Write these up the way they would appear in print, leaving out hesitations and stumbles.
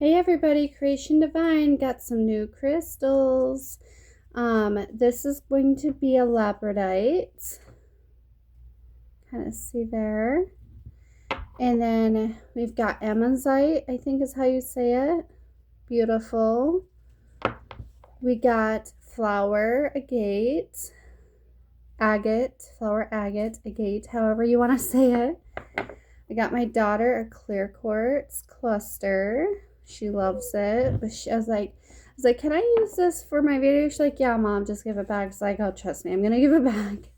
Hey everybody, Creation Divine got some new crystals. This is going to be a labradorite. Kind of see there. And then we've got ammonite, I think is how you say it. Beautiful. We got flower agate. Flower agate, however you want to say it. I got my daughter a clear quartz cluster. She loves it. But I was like, can I use this for my video? She's like, yeah, Mom, just give it back. It's like, oh, trust me, I'm going to give it back.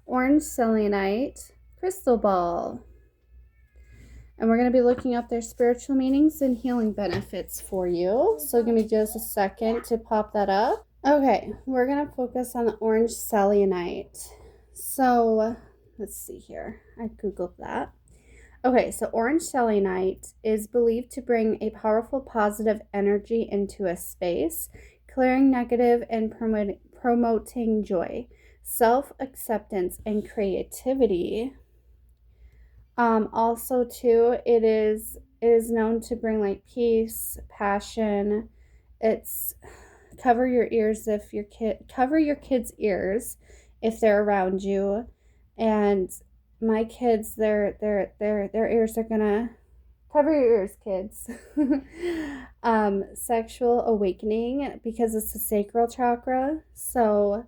Orange selenite crystal ball. And we're going to be looking up their spiritual meanings and healing benefits for you. So give me just a second to pop that up. Okay, we're going to focus on the orange selenite. So let's see here. I Googled that. Okay, so orange selenite is believed to bring a powerful positive energy into a space, clearing negative and promoting joy, self-acceptance, and creativity. Also, too, it is known to bring like peace, passion. It's cover your ears if cover your kids' ears if they're around you, and my kids, their ears are gonna cover your ears, kids. Sexual awakening, because it's the sacral chakra. So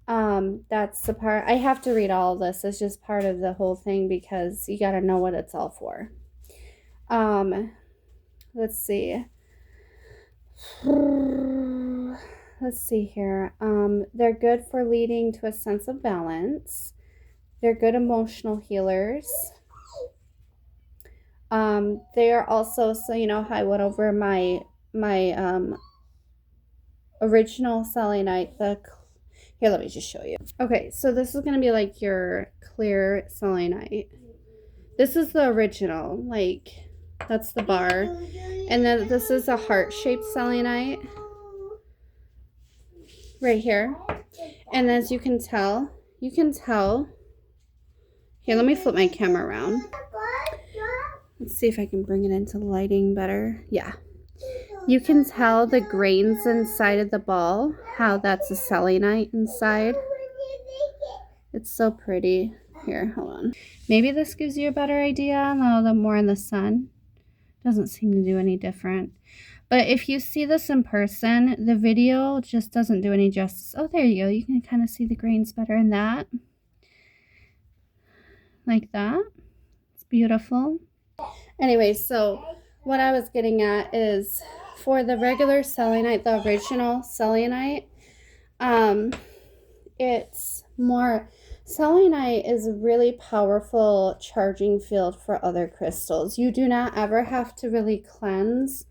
that's the part. I have to read all of this. It's just part of the whole thing because you got to know what it's all for. Let's see. Let's see here. They're good for leading to a sense of balance. They're good emotional healers. They are also, so you know how I went over my original selenite. Here, let me just show you. Okay, so this is gonna be like your clear selenite. This is the original, like that's the bar, and then this is a heart-shaped selenite right here. And as you can tell. Here, let me flip my camera around. Let's see if I can bring it into lighting better. Yeah. You can tell the grains inside of the ball, how that's a selenite inside. It's so pretty. Here, hold on. Maybe this gives you a better idea, though the more in the sun. Doesn't seem to do any different. But if you see this in person, the video just doesn't do any justice. Oh, there you go. You can kind of see the grains better in that. Like that. It's beautiful. Anyway, so what I was getting at is for the regular selenite, the original selenite, it's more, selenite is a really powerful charging field for other crystals. You do not ever have to really cleanse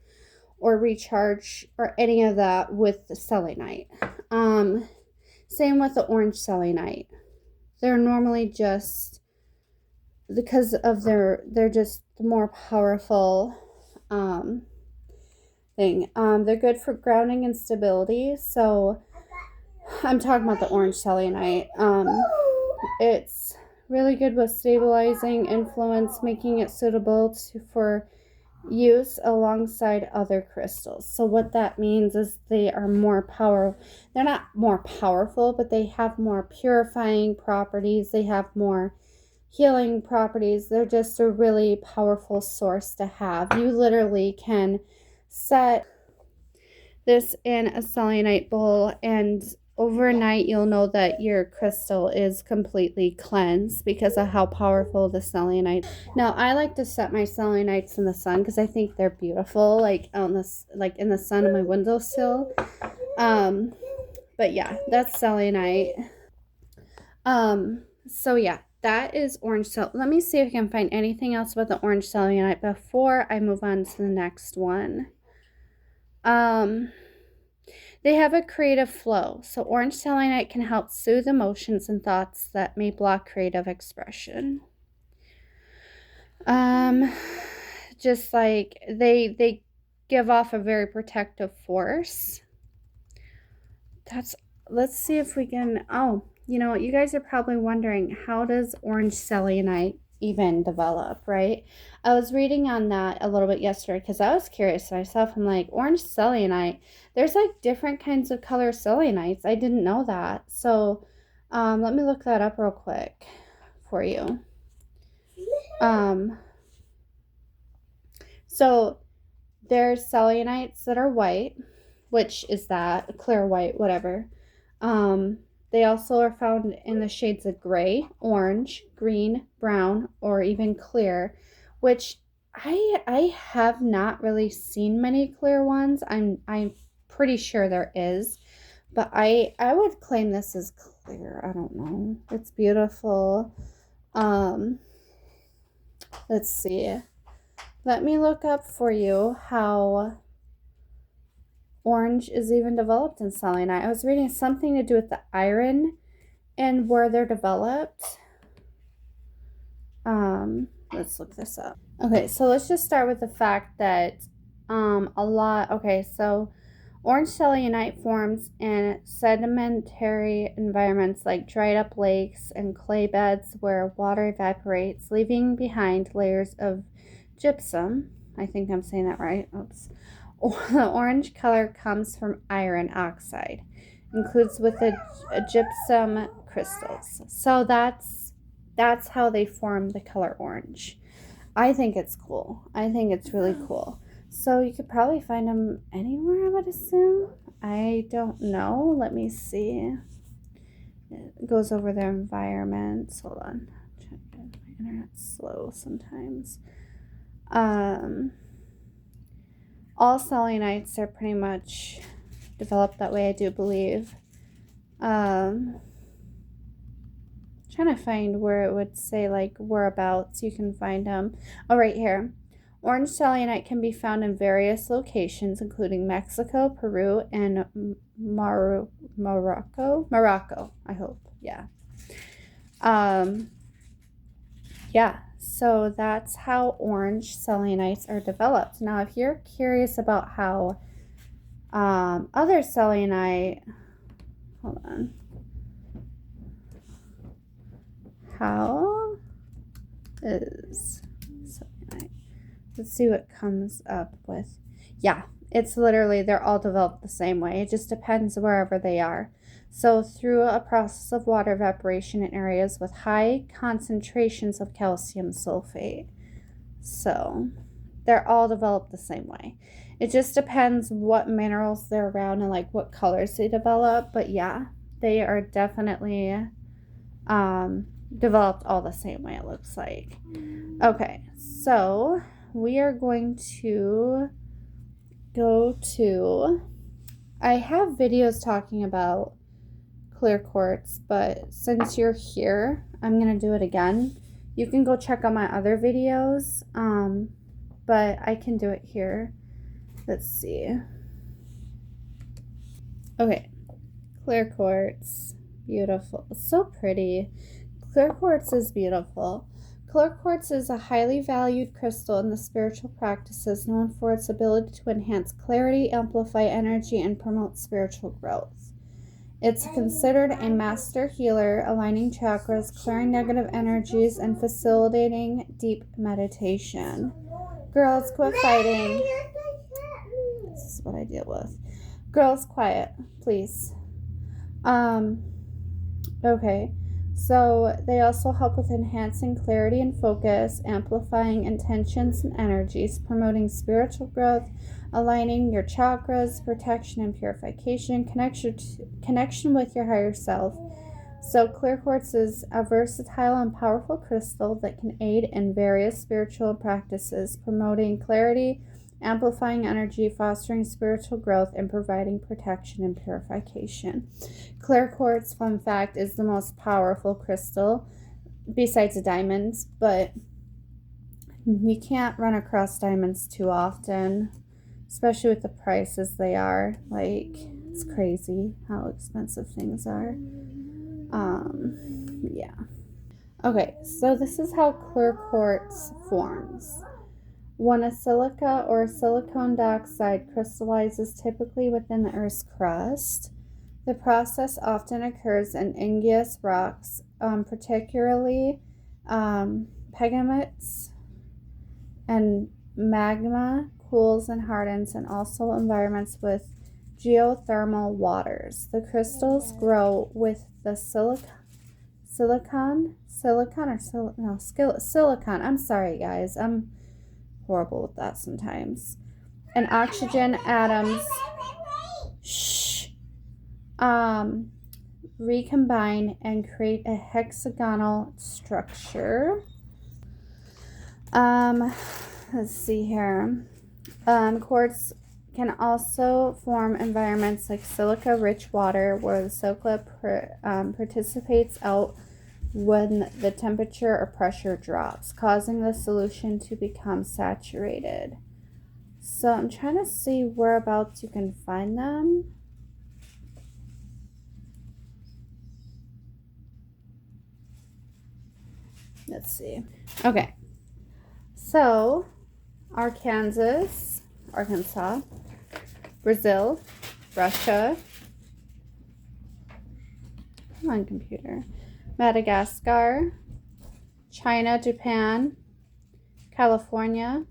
or recharge or any of that with the selenite. Same with the orange selenite. They're normally just, because of they're just the more powerful thing. They're good for grounding and stability. So I'm talking about the orange selenite. It's really good with stabilizing influence, making it suitable for use alongside other crystals. So what that means is they are more powerful. They're not more powerful, but they have more purifying properties. They have more healing properties. They're just a really powerful source to have. You literally can set this in a selenite bowl, and overnight you'll know that your crystal is completely cleansed because of how powerful the selenite. Now I like to set my selenites in the sun because I think they're beautiful, like on this, like in the sun on my windowsill. But yeah, that's selenite. So yeah, that is orange. So let me see if I can find anything else about the orange selenite before I move on to the next one. They have a creative flow. So orange selenite can help soothe emotions and thoughts that may block creative expression. Just like they give off a very protective force. Let's see if we can, oh, you know, you guys are probably wondering, how does orange selenite even develop, right? I was reading on that a little bit yesterday because I was curious myself. I'm like, orange selenite, there's like different kinds of color selenites. I didn't know that. So let me look that up real quick for you. So there's selenites that are white, which is that clear white, whatever. They also are found in the shades of gray, orange, green, brown, or even clear, which I have not really seen many clear ones. I'm pretty sure there is, but I would claim this is clear. I don't know. It's beautiful. Let's see. Let me look up for you how orange is even developed in selenite. I was reading something to do with the iron and where they're developed. Let's look this up. Okay, so let's just start with the fact that so orange selenite forms in sedimentary environments like dried up lakes and clay beds where water evaporates, leaving behind layers of gypsum. I think I'm saying that right. Oops. The orange color comes from iron oxide, includes with the gypsum crystals. So that's how they form the color orange. I think it's cool. I think it's really cool. So you could probably find them anywhere, I would assume. I don't know. Let me see. It goes over their environments. Hold on. My internet's slow sometimes. All selenites are pretty much developed that way, I do believe. Trying to find where it would say like whereabouts you can find them. Oh, right here. Orange selenite can be found in various locations, including Mexico, Peru, and Morocco. I hope. Yeah. Yeah. So that's how orange selenites are developed. Now, if you're curious about how other selenite, hold on. How is selenite? Let's see what comes up with. Yeah, it's literally, they're all developed the same way. It just depends wherever they are. So through a process of water evaporation in areas with high concentrations of calcium sulfate. So they're all developed the same way. It just depends what minerals they're around and like what colors they develop. But yeah, they are definitely developed all the same way, it looks like. Okay, so we are going to go to, I have videos talking about clear quartz, but since you're here, I'm going to do it again. You can go check out my other videos, but I can do it here. Let's see. Okay, clear quartz, beautiful, so pretty. Clear quartz is beautiful. Clear quartz is a highly valued crystal in the spiritual practices, known for its ability to enhance clarity, amplify energy, and promote spiritual growth. It's considered a master healer, aligning chakras, clearing negative energies, and facilitating deep meditation. Girls, quit fighting. This is what I deal with. Girls, quiet, please. Okay. So they also help with enhancing clarity and focus, amplifying intentions and energies, promoting spiritual growth, aligning your chakras, protection and purification, connection with your higher self. So clear quartz is a versatile and powerful crystal that can aid in various spiritual practices, promoting clarity, amplifying energy, fostering spiritual growth, and providing protection and purification. Clear quartz, fun fact, is the most powerful crystal besides diamonds, but you can't run across diamonds too often, especially with the prices they are. Like, it's crazy how expensive things are. Yeah. Okay, so this is how clear quartz forms. When a silica or silicon dioxide crystallizes typically within the Earth's crust, the process often occurs in igneous rocks, particularly pegmatites and magma cools and hardens, and also environments with geothermal waters. The crystals grow with the silicon. I'm sorry, guys. I'm horrible with that sometimes. And oxygen atoms recombine and create a hexagonal structure. Let's see here. Quartz can also form environments like silica-rich water, where the silica participates out when the temperature or pressure drops, causing the solution to become saturated. So I'm trying to see whereabouts you can find them. Let's see. Okay. So, Arkansas, Brazil, Russia, come on computer, Madagascar, China, Japan, California.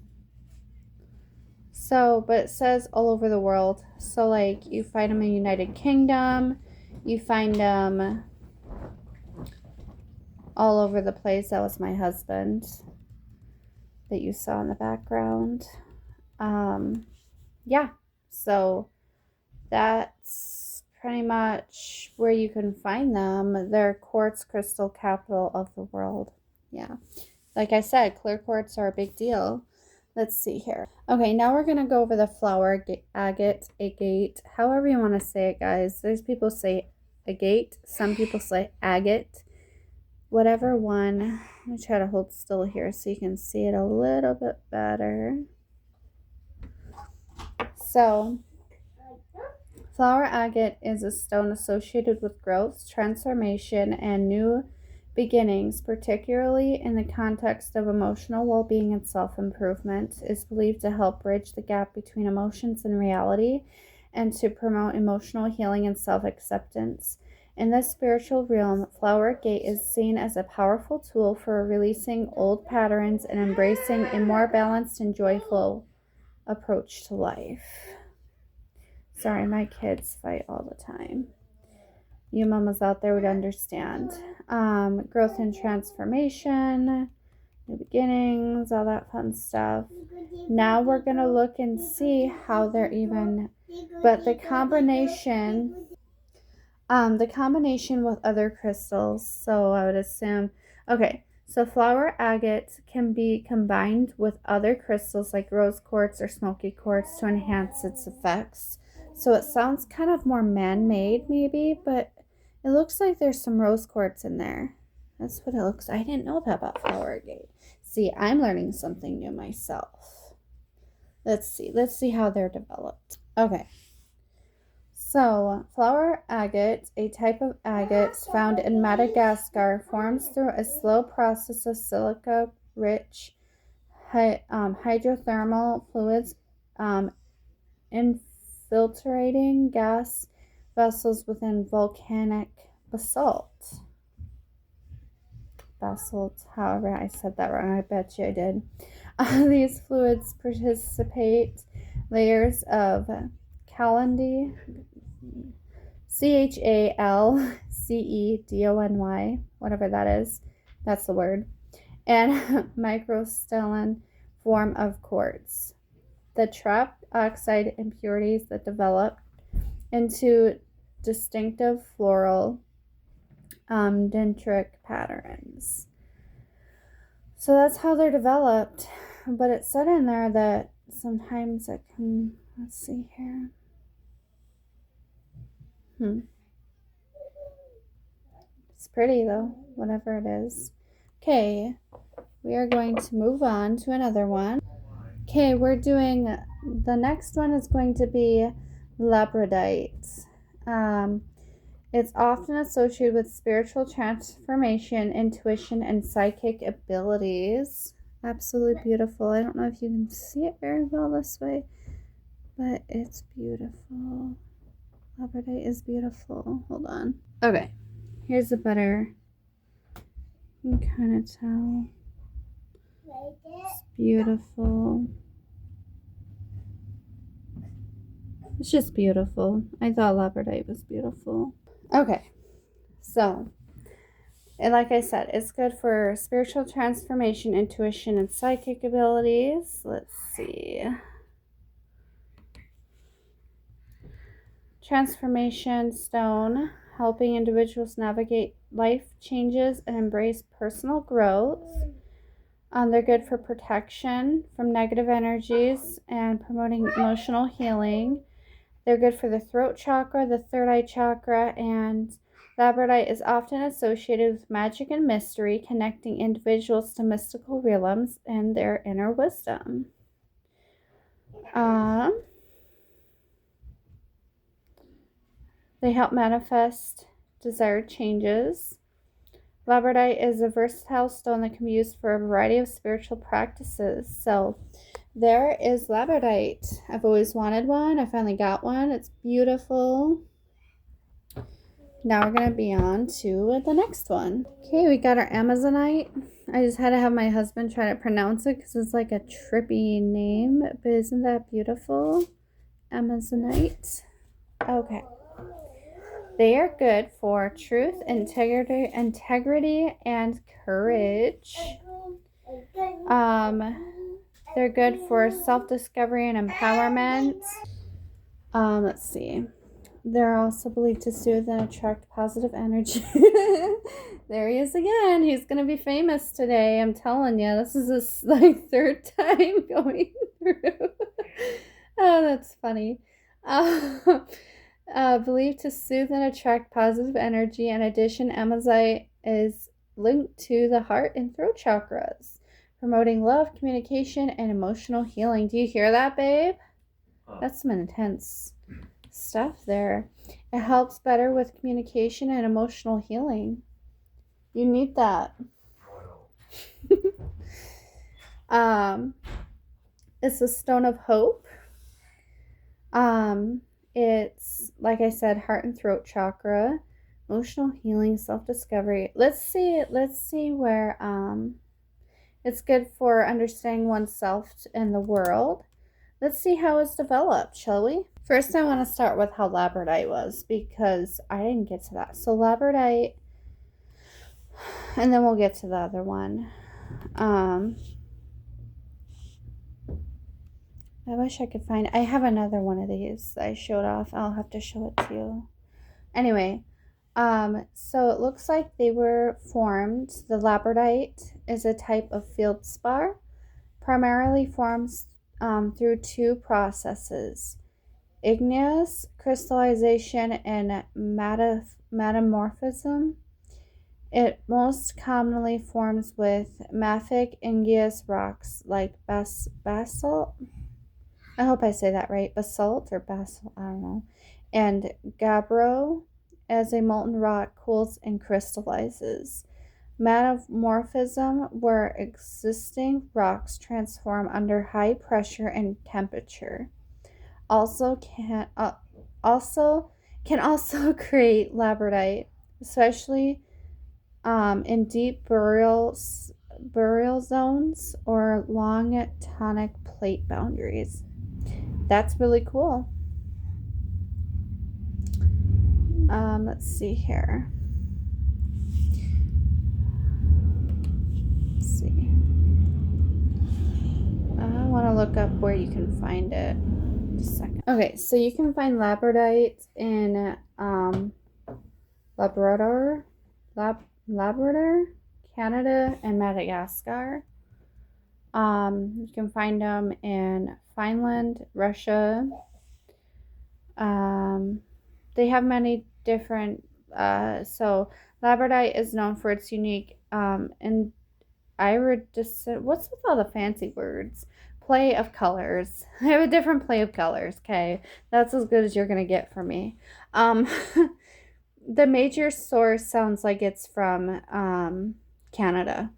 So, but it says all over the world. So, like, you find them in United Kingdom, you find them all over the place. That was my husband that you saw in the background. Yeah, so that's pretty much where you can find them. They're quartz crystal capital of the world. Yeah, like I said, clear quartz are a big deal. Let's see here. Okay, now we're going to go over the flower agate, however you want to say it, guys. There's people say agate, some people say agate, whatever one. Let me try to hold still here so you can see it a little bit better. So, flower agate is a stone associated with growth, transformation, and new beginnings, particularly in the context of emotional well-being and self-improvement. Is believed to help bridge the gap between emotions and reality, and to promote emotional healing and self-acceptance. In the spiritual realm, flower agate is seen as a powerful tool for releasing old patterns and embracing a more balanced and joyful approach to life. Sorry, my kids fight all the time. You mamas out there would understand. Growth and transformation, new beginnings, all that fun stuff. Now we're going to look and see how they're even, but the combination with other crystals. So I would assume, okay, so flower agate can be combined with other crystals like rose quartz or smoky quartz to enhance its effects. So it sounds kind of more man-made maybe, but it looks like there's some rose quartz in there. That's what it looks like. I didn't know that about flower agate. See, I'm learning something new myself. Let's see how they're developed. Okay. So, flower agate, a type of agate found in Madagascar, forms through a slow process of silica-rich hydrothermal fluids infiltrating gas vessels within volcanic basalt. However, I said that wrong. I bet you I did. These fluids participate layers of chalcedony, chalcedony, whatever that is. That's the word. And microcrystalline form of quartz. The trapped oxide impurities that develop into distinctive floral dendritic patterns. So that's how they're developed. But it said in there that sometimes it can, let's see here. It's pretty though, whatever it is. Okay, we are going to move on to another one. Okay, we're doing, the next one is going to be labradorite. It's often associated with spiritual transformation, intuition, and psychic abilities. Absolutely beautiful. I don't know if you can see it very well this way, but it's beautiful. Labradorite is beautiful. Hold on. Okay, here's a better, you can kind of tell. It's beautiful. It's just beautiful. I thought labradorite was beautiful. Okay, so, and like I said, it's good for spiritual transformation, intuition, and psychic abilities. Let's see. Transformation stone, helping individuals navigate life changes and embrace personal growth. They're good for protection from negative energies and promoting emotional healing. They're good for the throat chakra, the third eye chakra, and labradorite is often associated with magic and mystery, connecting individuals to mystical realms and their inner wisdom. They help manifest desired changes. Labradorite is a versatile stone that can be used for a variety of spiritual practices. So there is labradorite. I've always wanted one. I finally got one. It's beautiful. Now we're going to be on to the next one. Okay, we got our Amazonite. I just had to have my husband try to pronounce it because it's like a trippy name. But isn't that beautiful? Amazonite. Okay. They are good for truth, integrity, and courage. They're good for self-discovery and empowerment. Let's see. They're also believed to soothe and attract positive energy. There he is again. He's going to be famous today. I'm telling you. This is his third time going through. Oh, that's funny. Believed to soothe and attract positive energy. In addition, Amazonite is linked to the heart and throat chakras, promoting love, communication, and emotional healing. Do you hear that, babe? That's some intense stuff there. It helps better with communication and emotional healing. You need that. It's a stone of hope. It's, like I said, heart and throat chakra, emotional healing, self-discovery. Let's see where it's good for understanding oneself and the world. Let's see how it's developed, shall we? First, I want to start with how labradorite was because I didn't get to that. So labradorite, and then we'll get to the other one. I wish I could find, I have another one of these that I showed off. I'll have to show it to you. Anyway, so it looks like they were formed. The labradorite is a type of feldspar, primarily forms through two processes: igneous crystallization and metamorphism. It most commonly forms with mafic igneous rocks like basalt. I hope I say that right. Basalt or basalt, I don't know. And gabbro, as a molten rock cools and crystallizes. Metamorphism, where existing rocks transform under high pressure and temperature. Can also create labradorite, especially in deep burial zones or long tectonic plate boundaries. That's really cool. Let's see here. Let's see. I want to look up where you can find it. Just a second. Okay, so you can find labradorite in Labrador, Canada, and Madagascar. You can find them in Finland, Russia. They have many different, so labradorite is known for its unique and iridescent, what's with all the fancy words? Play of colors. I have a different play of colors, okay? That's as good as you're going to get from me. The major source sounds like it's from Canada.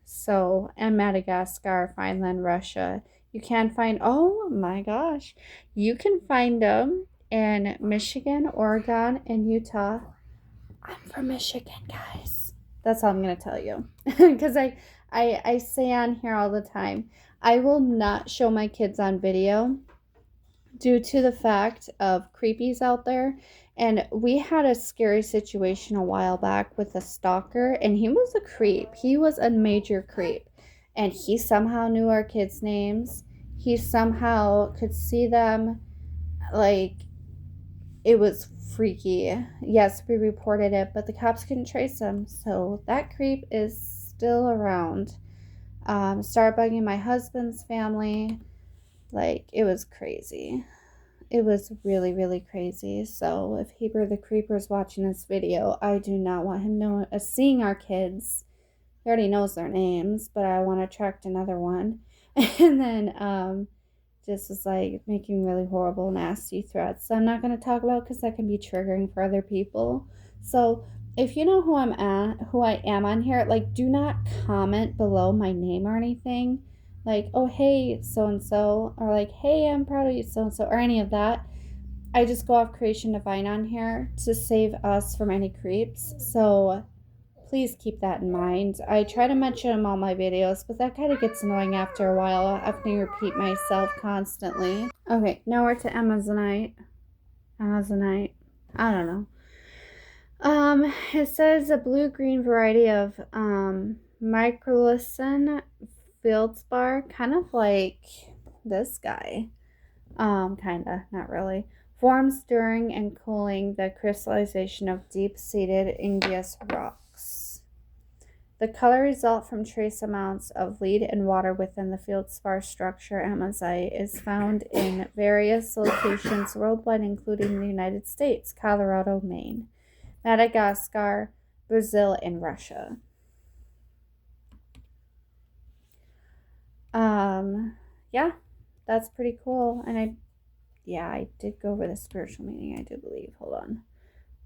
So, and Madagascar, Finland, Russia. You can find, oh my gosh, you can find them in Michigan, Oregon, and Utah. I'm from Michigan, guys. That's all I'm going to tell you. Because I I say on here all the time, I will not show my kids on video due to the fact of creepies out there. And we had a scary situation a while back with a stalker, and he was a creep. He was a major creep. And he somehow knew our kids' names. He somehow could see them. Like, it was freaky. Yes, we reported it, but the cops couldn't trace him. So that creep is still around. Started bugging my husband's family. Like, it was crazy. It was really, really crazy. So if Heber the Creeper is watching this video, I do not want him seeing our kids. He already knows their names, but I want to attract another one. And then just was like making really horrible, nasty threats. So I'm not going to talk about because that can be triggering for other people. So if you know who I am on here, like, do not comment below my name or anything. Like, oh, hey, so and so, or like, hey, I'm proud of you, so and so, or any of that. I just go off Creation Divine on here to save us from any creeps. So please keep that in mind. I try to mention them all my videos, but that kind of gets annoying after a while. I have to repeat myself constantly. Okay, now we're to Amazonite. Amazonite. I don't know. It says a blue-green variety of Microlysine feldspar, kind of like this guy. Kinda, not really. Forms during and cooling the crystallization of deep-seated igneous rocks. The color results from trace amounts of lead and water within the feldspar structure. Amazite is found in various locations worldwide, including the United States, Colorado, Maine, Madagascar, Brazil, and Russia. Yeah, that's pretty cool. And I did go over the spiritual meaning, I do believe. Hold on.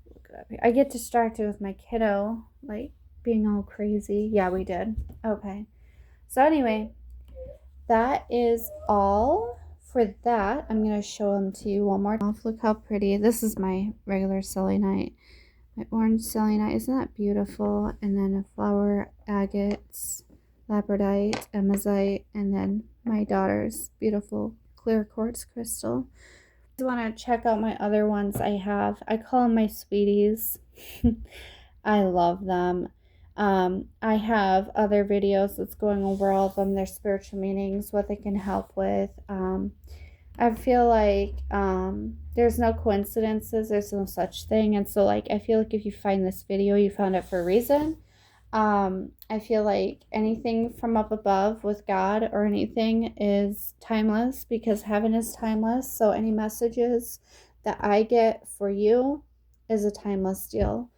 Look it up here. I get distracted with my kiddo, like, being all crazy. Yeah, we did. Okay. So anyway, that is all for that. I'm going to show them to you one more time. Look how pretty. This is my regular selenite. My orange selenite. Isn't that beautiful? And then a flower agates, labradorite, amazite, and then my daughter's beautiful clear quartz crystal. If you want to check out my other ones I have, I call them my sweeties. I love them. I have other videos that's going over all of them, their spiritual meanings, what they can help with. I feel like there's no coincidences, there's no such thing. And so, like, I feel like if you find this video, you found it for a reason. I feel like anything from up above with God or anything is timeless, because heaven is timeless. So any messages that I get for you is a timeless deal.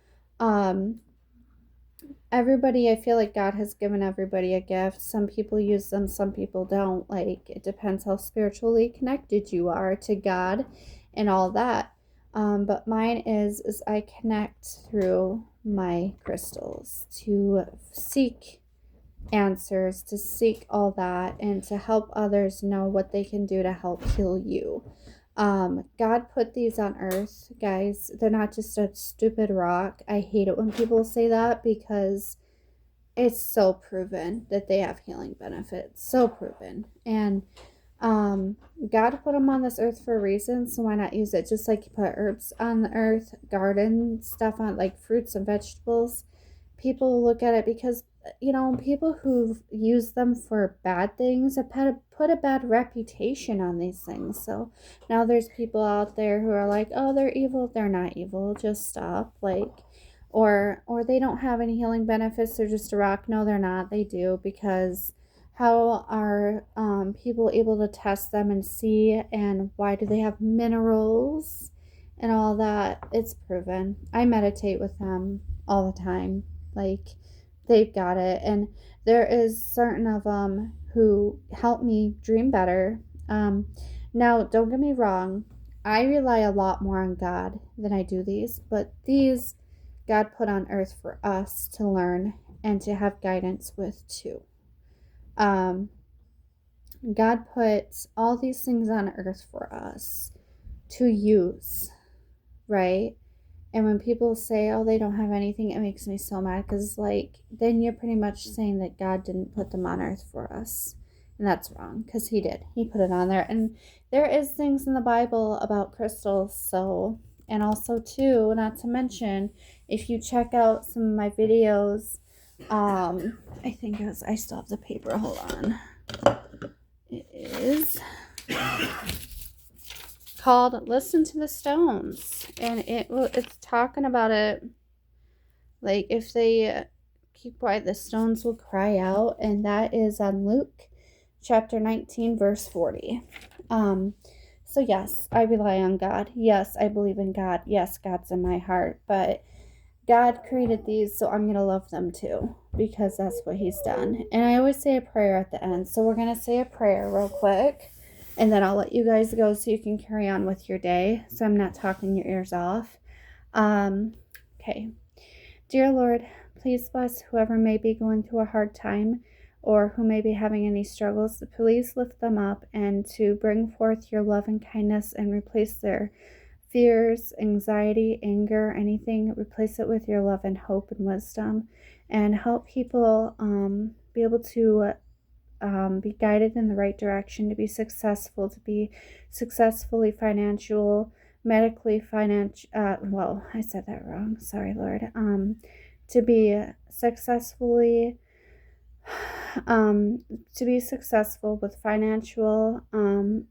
Everybody, I feel like God has given everybody a gift. Some people use them, some people don't. Like, it depends how spiritually connected you are to God and all that. But mine is I connect through my crystals to seek answers, to seek all that, and to help others know what they can do to help heal you. God put these on earth, guys. They're not just a stupid rock. I hate it when people say that, because it's so proven that they have healing benefits. So proven. And God put them on this earth for a reason, so why not use it? Just like you put herbs on the earth, garden stuff on, like fruits and vegetables. People look at it because, people who've used them for bad things have put a bad reputation on these things. So now there's people out there who are like, oh, they're evil. They're not evil. Just stop. Like, or they don't have any healing benefits. They're just a rock. No, they're not. They do, because how are people able to test them and see, and why do they have minerals and all that? It's proven. I meditate with them all the time. Like, they've got it. And there is certain of them who help me dream better. Now, don't get me wrong, I rely a lot more on God than I do these, but these God put on earth for us to learn and to have guidance with too. God put all these things on earth for us to use, right? And when people say, oh, they don't have anything, it makes me so mad because, like, then you're pretty much saying that God didn't put them on earth for us. And that's wrong because He did. He put it on there. And there is things in the Bible about crystals. So, and also, too, not to mention, if you check out some of my videos, I think I still have the paper. Hold on. It is called Listen to the Stones, and it's talking about it, like, if they keep quiet, the stones will cry out, and that is on Luke chapter 19 verse 40. So yes, I rely on God. Yes, I believe in God. Yes, God's in my heart, but God created these, so I'm going to love them too, because that's what He's done. And I always say a prayer at the end, so we're going to say a prayer real quick, and then I'll let you guys go so you can carry on with your day, so I'm not talking your ears off. Okay. Dear Lord, please bless whoever may be going through a hard time or who may be having any struggles. Please lift them up and to bring forth your love and kindness and replace their fears, anxiety, anger, anything. Replace it with your love and hope and wisdom, and help people be able to be guided in the right direction, to be successful, to be successfully medically, well, I said that wrong. Sorry, Lord. To be successfully, to be successful with financial,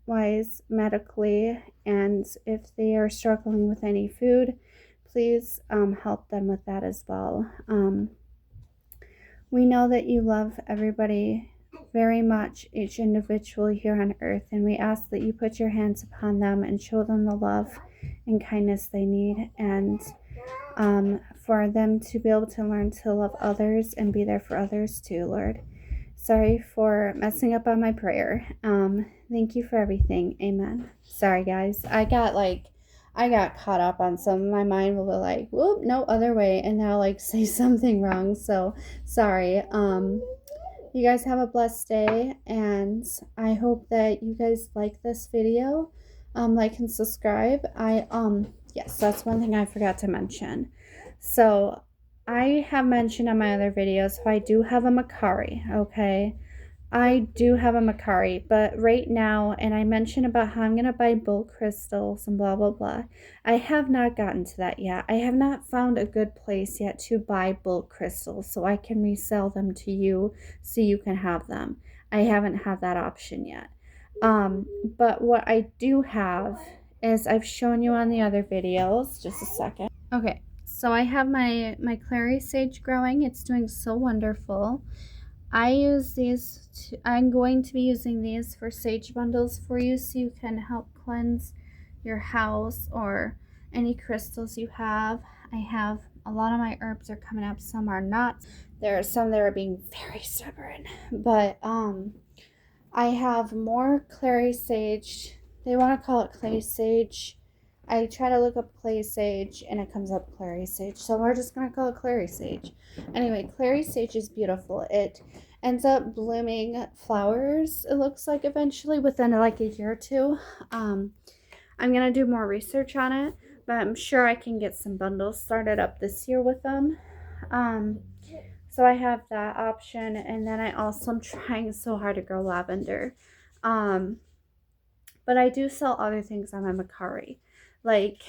wise, medically, and if they are struggling with any food, please help them with that as well. We know that you love everybody very much, each individual here on earth, and we ask that you put your hands upon them and show them the love and kindness they need, and for them to be able to learn to love others and be there for others too, Lord. Sorry for messing up on my prayer. Thank you for everything. Amen. Sorry, guys. I got caught up on some. My mind will be like, whoop, no other way, and now like say something wrong. So sorry. You guys have a blessed day, and I hope that you guys like this video. Like and subscribe. Yes, that's one thing I forgot to mention. So I have mentioned on my other videos how I do have a Macari, okay? I do have a Macari, but right now, and I mentioned about how I'm going to buy bulk crystals and blah, blah, blah. I have not gotten to that yet. I have not found a good place yet to buy bulk crystals so I can resell them to you so you can have them. I haven't had that option yet. But what I do have is I've shown you on the other videos. Just a second. Okay, so I have my clary sage growing. It's doing so wonderful. I use these, I'm going to be using these for sage bundles for you so you can help cleanse your house or any crystals you have. I have a lot of my herbs are coming up, some are not. There are some that are being very stubborn, but I have more clary sage. They want to call it clay sage. I try to look up clay sage and it comes up clary sage. So we're just going to call it clary sage. Anyway, clary sage is beautiful. It ends up blooming flowers, it looks like, eventually within like a year or two. I'm going to do more research on it, but I'm sure I can get some bundles started up this year with them. So I have that option, and then I also am trying so hard to grow lavender. But I do sell other things on my Macari. Like,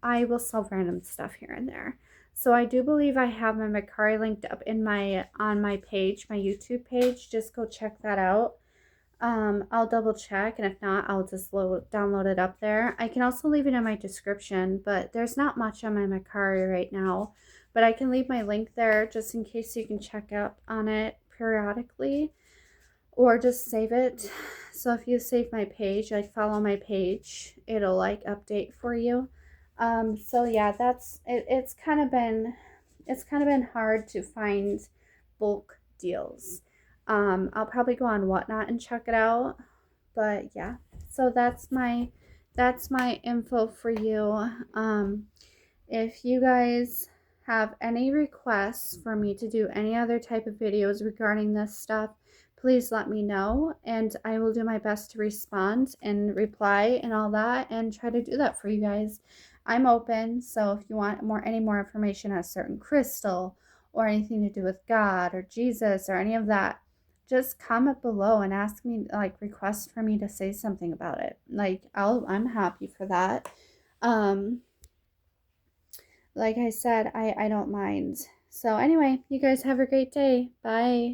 I will sell random stuff here and there. So I do believe I have my Macari linked up in on my page, my YouTube page. Just go check that out. I'll double check, and if not, I'll just download it up there. I can also leave it in my description, but there's not much on my Macari right now. But I can leave my link there just in case you can check out on it periodically, or just save it. So if you save my page, like follow my page, it'll like update for you. So yeah, that's it. It's kind of been hard to find bulk deals. I'll probably go on Whatnot and check it out. But yeah, so that's my info for you. If you guys have any requests for me to do any other type of videos regarding this stuff, please let me know, and I will do my best to respond and reply and all that, and try to do that for you guys. I'm open. So if you want any more information on a certain crystal or anything to do with God or Jesus or any of that, just comment below and ask me, like, request for me to say something about it. Like, I'm happy for that. Um, like I said, I don't mind. So anyway, you guys have a great day. Bye.